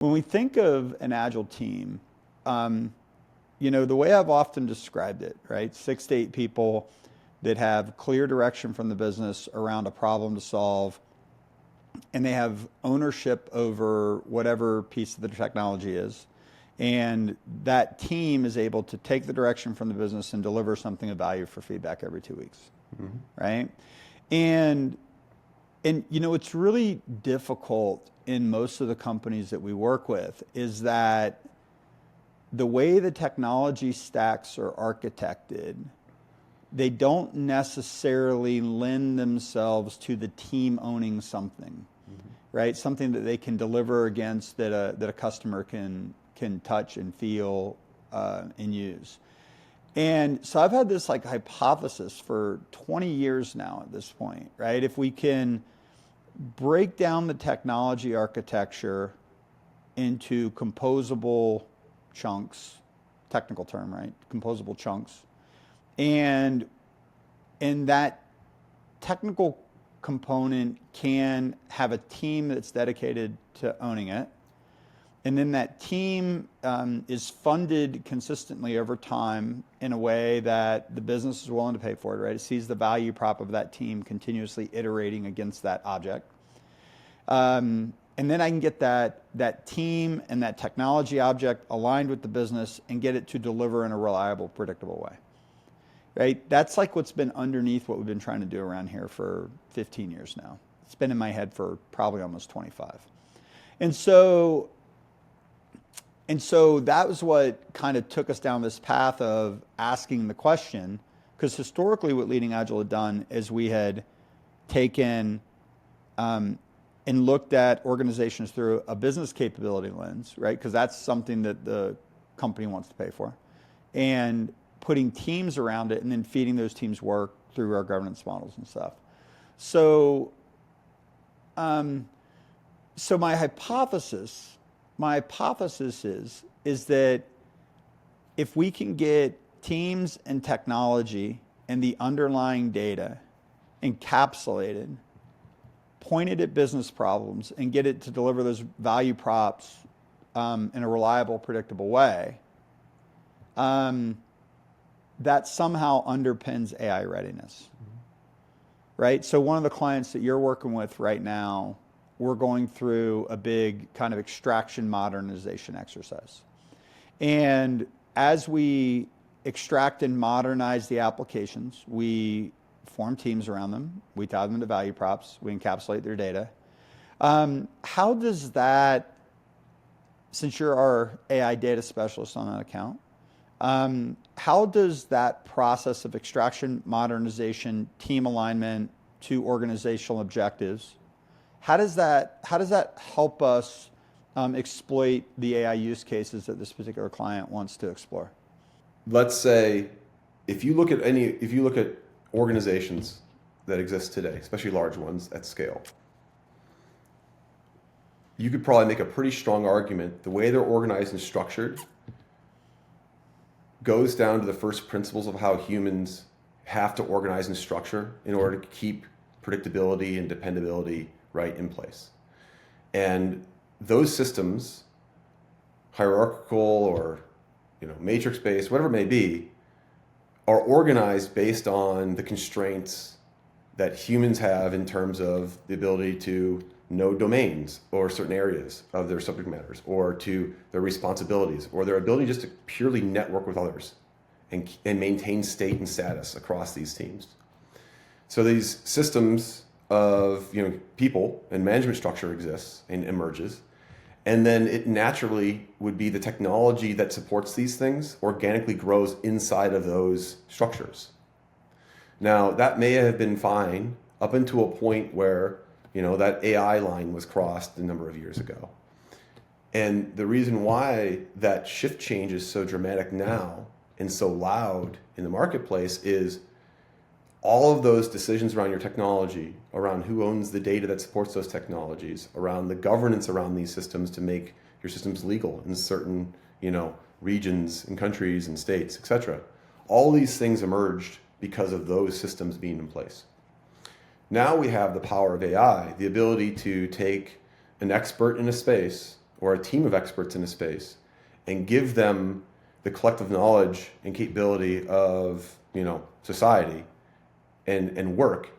When we think of an agile team, the way I've often described it, right? 6 to 8 people that have clear direction from the business around a problem to solve, and they have ownership over whatever piece of the technology is. And that team is able to take the direction from the business and deliver something of value for feedback every 2 weeks, right? And it's really difficult in most of the companies that we work with is that the way the technology stacks are architected, they don't necessarily lend themselves to the team owning something, right? Something that they can deliver against that a customer can touch and feel and use. And so I've had this hypothesis for 20 years now at this point, right? If we can break down the technology architecture into composable chunks, technical term, right? Composable chunks. And that technical component can have a team that's dedicated to owning it. And then that team is funded consistently over time in a way that the business is willing to pay for it, right? It sees the value prop of that team continuously iterating against that object. And then I can get that team and that technology object aligned with the business and get it to deliver in a reliable, predictable way, right? That's what's been underneath what we've been trying to do around here for 15 years now. It's been in my head for probably almost 25. And so that was what kind of took us down this path of asking the question, because historically what Leading Agile had done is we had taken and looked at organizations through a business capability lens, right? Because that's something that the company wants to pay for. And putting teams around it and then feeding those teams work through our governance models and stuff. So my hypothesis is that if we can get teams and technology and the underlying data encapsulated, pointed at business problems, and get it to deliver those value props in a reliable, predictable way, that somehow underpins AI readiness, right? So one of the clients that you're working with right now, we're going through a big kind of extraction modernization exercise. And as we extract and modernize the applications, we form teams around them, we tie them to value props, we encapsulate their data. How does that, since you're our AI data specialist on that account, how does that process of extraction, modernization, team alignment to organizational objectives, how does that help us exploit the AI use cases that this particular client wants to explore? Let's say if you look at organizations that exist today, especially large ones at scale, you could probably make a pretty strong argument the way they're organized and structured goes down to the first principles of how humans have to organize and structure in order to keep predictability and dependability right in place. And those systems, hierarchical or matrix-based, whatever it may be, are organized based on the constraints that humans have in terms of the ability to know domains or certain areas of their subject matters, or to their responsibilities, or their ability just to purely network with others and maintain state and status across these teams. So these systems of people and management structure exists and emerges, and then it naturally would be the technology that supports these things organically grows inside of those structures. Now, that may have been fine up until a point where that AI line was crossed a number of years ago. And the reason why that shift change is so dramatic now and so loud in the marketplace is all of those decisions around your technology, around who owns the data that supports those technologies, around the governance around these systems to make your systems legal in certain, regions and countries and states, etc. All these things emerged because of those systems being in place. Now we have the power of AI, the ability to take an expert in a space or a team of experts in a space and give them the collective knowledge and capability of, society and work,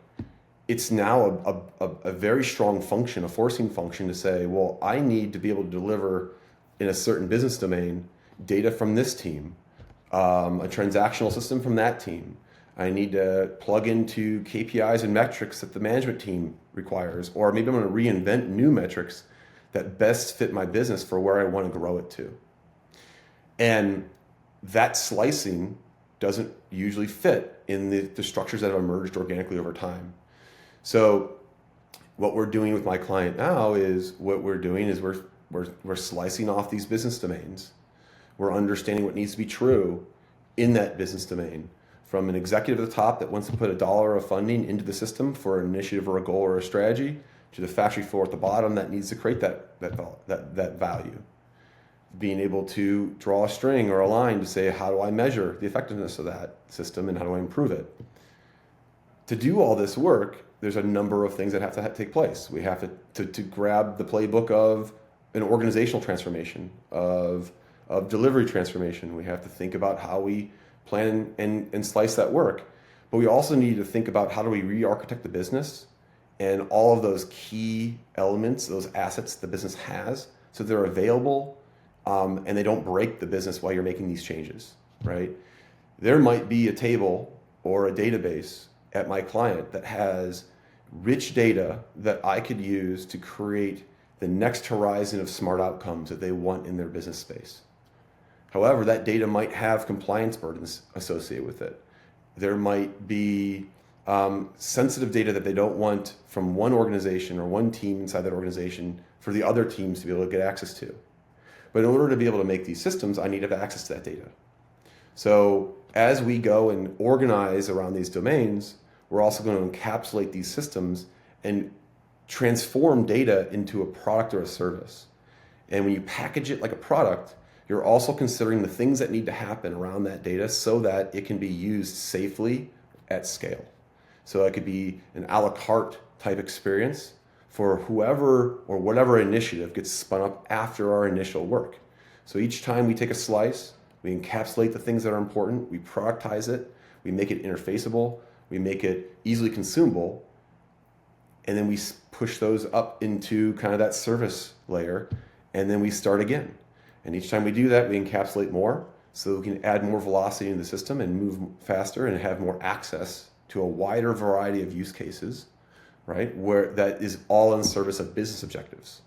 it's now a very strong function, a forcing function to say, well, I need to be able to deliver in a certain business domain data from this team, a transactional system from that team. I need to plug into KPIs and metrics that the management team requires, or maybe I'm going to reinvent new metrics that best fit my business for where I want to grow it to. And that slicing doesn't usually fit in the structures that have emerged organically over time. So what we're doing with my client now is we're slicing off these business domains. We're understanding what needs to be true in that business domain, from an executive at the top that wants to put $1 of funding into the system for an initiative or a goal or a strategy, to the factory floor at the bottom that needs to create that value. Being able to draw a string or a line to say, how do I measure the effectiveness of that system and how do I improve it? To do all this work, there's a number of things that have to take place. We have to grab the playbook of an organizational transformation, of delivery transformation. We have to think about how we plan and slice that work. But we also need to think about how do we re-architect the business and all of those key elements, those assets the business has, so they're available and they don't break the business while you're making these changes, right? There might be a table or a database at my client that has rich data that I could use to create the next horizon of smart outcomes that they want in their business space. However, that data might have compliance burdens associated with it. There might be sensitive data that they don't want from one organization or one team inside that organization for the other teams to be able to get access to. But in order to be able to make these systems, I need to have access to that data. So as we go and organize around these domains, we're also going to encapsulate these systems and transform data into a product or a service. And when you package it like a product, you're also considering the things that need to happen around that data so that it can be used safely at scale. So it could be an a la carte type experience for whoever or whatever initiative gets spun up after our initial work. So each time we take a slice, we encapsulate the things that are important, we productize it, we make it interfaceable, we make it easily consumable, and then we push those up into kind of that service layer, and then we start again. And each time we do that, we encapsulate more so we can add more velocity in the system and move faster and have more access to a wider variety of use cases, right? Where that is all in service of business objectives.